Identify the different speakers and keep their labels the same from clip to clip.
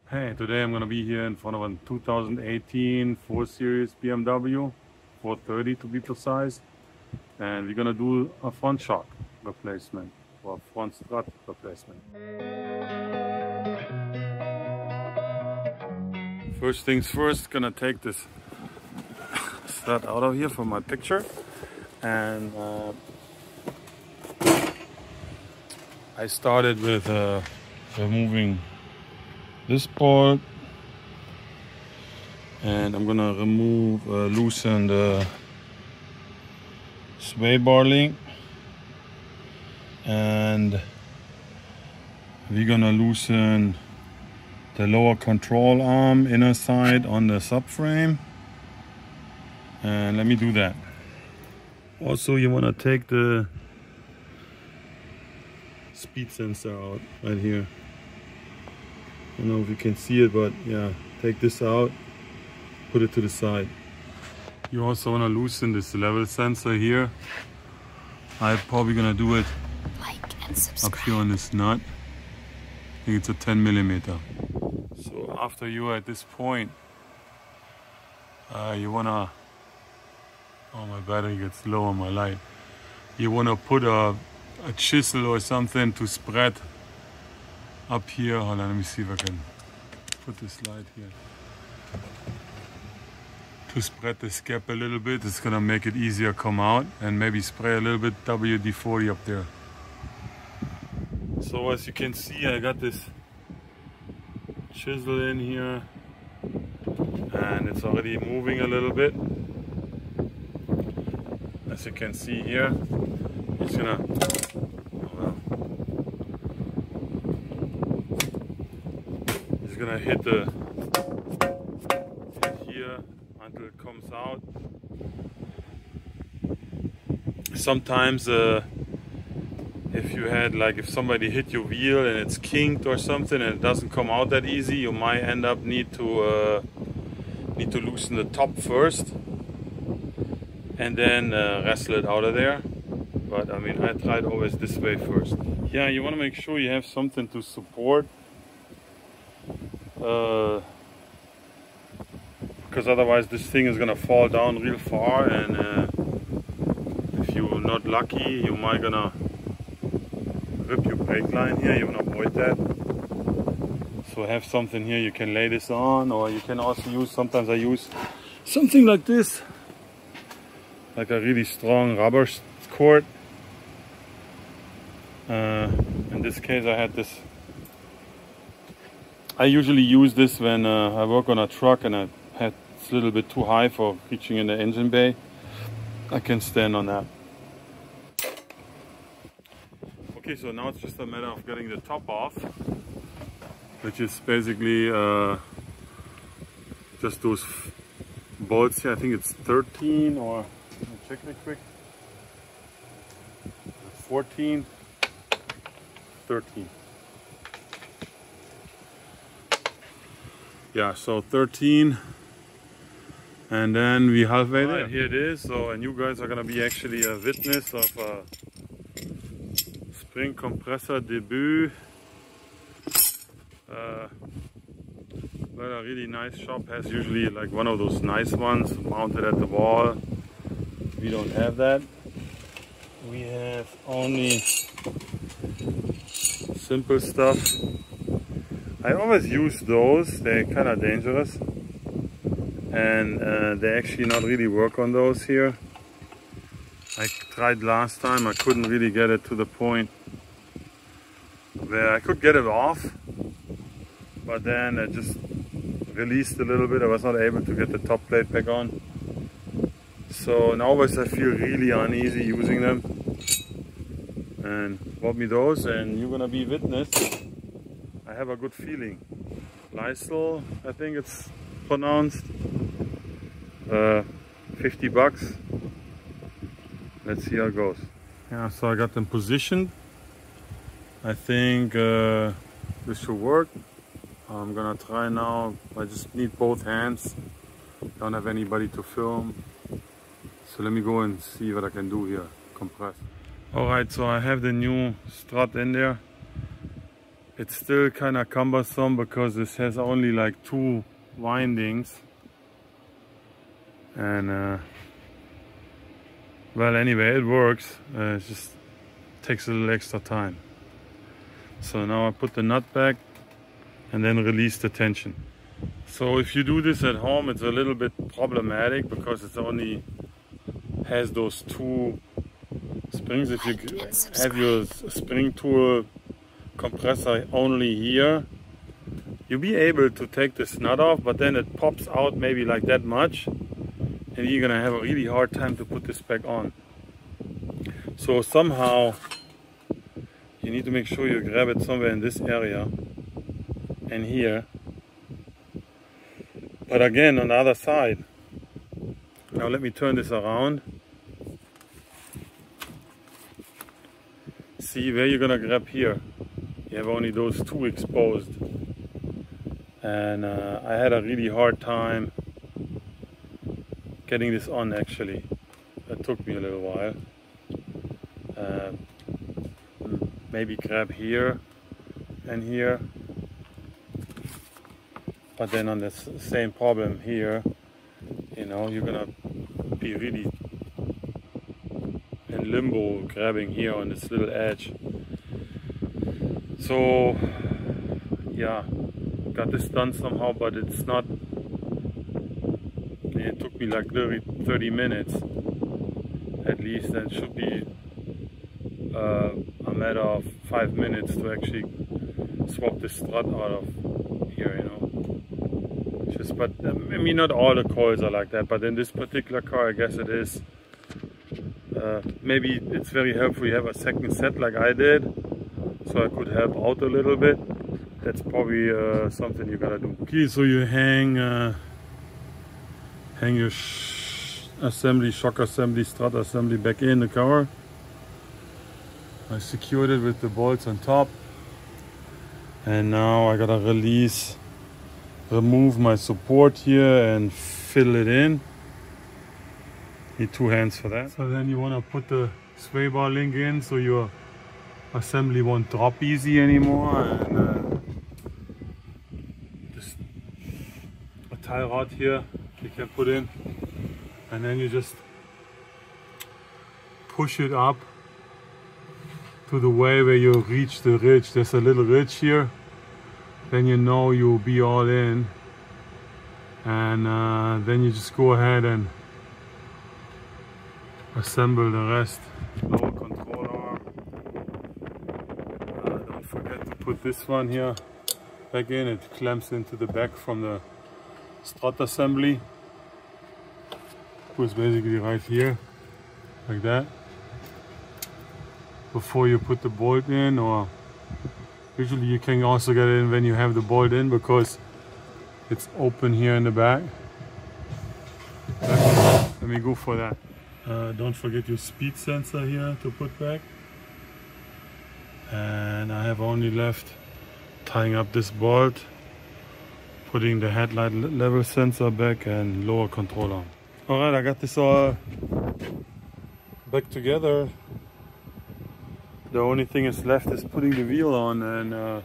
Speaker 1: Hey, today I'm gonna be here in front of a 2018 4 Series BMW, 430 to be precise, and we're gonna do a front shock replacement or front strut replacement. First things first, gonna take this strut out of here for my picture, and I started with removing this bolt, and I'm gonna loosen the sway bar link, and we're gonna loosen the lower control arm inner side on the subframe, and let me do that. Also, you want to take the speed sensor out right here. I don't know if you can see it, but yeah, take this out, put it to the side. You also want to loosen this level sensor here. I'm probably gonna do it up here on this nut. I think it's a 10 millimeter. So after you are at this point, you wanna, oh, my battery gets low on my light. You wanna put a chisel or something to spread up here. Hold on, let me see if I can put this light here. To spread this gap a little bit, it's gonna make it easier come out, and maybe spray a little bit WD-40 up there. So as you can see, I got this chisel in here, and it's already moving a little bit. As you can see here, it's gonna, hit here until it comes out. Sometimes if somebody hit your wheel and it's kinked or something and it doesn't come out that easy, you might end up need to loosen the top first and then wrestle it out of there. But I mean, I tried always this way first. Yeah, you want to make sure you have something to support, because otherwise this thing is gonna fall down real far, and if you're not lucky, you might gonna rip your brake line here. You want to avoid that. So have something here you can lay this on, or you can also use, sometimes I use something like this, like a really strong rubber cord. In this case I had this. I usually use this when I work on a truck and it's a little bit too high for reaching in the engine bay. I can stand on that. Okay, so now it's just a matter of getting the top off, which is basically just those bolts here. I think it's 13, or let me check it quick. 14, 13. Yeah, so 13, and then we halfway there. Right, here it is. So, and you guys are gonna be actually a witness of a spring compressor debut. But a really nice shop has usually like one of those nice ones mounted at the wall. We don't have that. We have only simple stuff. I always use those. They're kind of dangerous, and they actually not really work on those here. I tried last time, I couldn't really get it to the point where I could get it off, but then it just released a little bit. I was not able to get the top plate back on. So nowadays I feel really uneasy using them, and bought me those, and you're gonna be witness. I have a good feeling. Lysol, I think it's pronounced. 50 bucks. Let's see how it goes. Yeah, so I got them positioned. I think this should work. I'm gonna try now. I just need both hands. Don't have anybody to film. So let me go and see what I can do here. Compress. Alright, so I have the new strut in there. It's still kind of cumbersome because this has only like 2 windings. And well, anyway, it works. It just takes a little extra time. So now I put the nut back and then release the tension. So if you do this at home, it's a little bit problematic because it only has those 2 springs. If you have your spring tool compressor only here, you'll be able to take this nut off, but then it pops out maybe like that much, and you're gonna have a really hard time to put this back on. So somehow you need to make sure you grab it somewhere in this area and here. But again, on the other side. Now let me turn this around. See where you're gonna grab here. You have only those 2 exposed. And I had a really hard time getting this on actually. That took me a little while. Maybe grab here and here. But then on the same problem here, you know, you're gonna be really in limbo grabbing here on this little edge. So yeah, got this done somehow, but it's not, it took me like literally 30 minutes at least, and it should be a matter of 5 minutes to actually swap the strut out of here, you know. Just, but I mean, not all the coils are like that, but in this particular car I guess it is. Maybe it's very helpful you have a second set like I did, so I could help out a little bit. That's probably something you gotta do. Okay, so you hang your assembly, shock assembly, strut assembly back in the car. I secured it with the bolts on top, and now I gotta remove my support here and fill it in. Need 2 hands for that. So then you want to put the sway bar link in so your assembly won't drop easy anymore, and just a tie rod here you can put in, and then you just push it up to the way where you reach the ridge. There's a little ridge here, then you know you'll be all in, and then you just go ahead and assemble the rest. Lower control arm. Don't forget to put this one here back in. It clamps into the back from the strut assembly. Goes basically right here, like that. Before you put the bolt in, or usually you can also get it in when you have the bolt in because it's open here in the back. Let me go for that. Don't forget your speed sensor here to put back. And I have only left tying up this bolt, putting the headlight level sensor back, and lower control arm. Alright, I got this all back together. The only thing is left is putting the wheel on and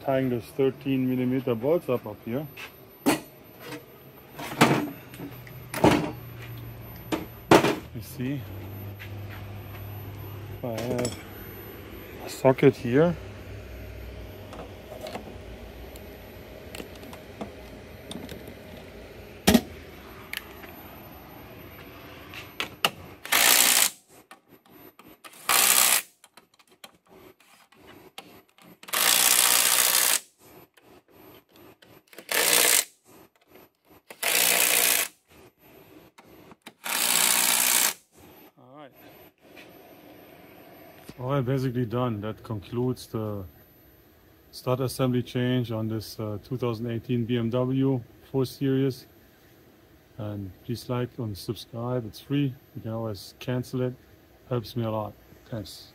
Speaker 1: tying those 13mm bolts up here. You see, I have a socket here. Alright, basically done. That concludes the strut assembly change on this 2018 BMW 4 Series. And please like and subscribe. It's free. You can always cancel it. Helps me a lot. Thanks.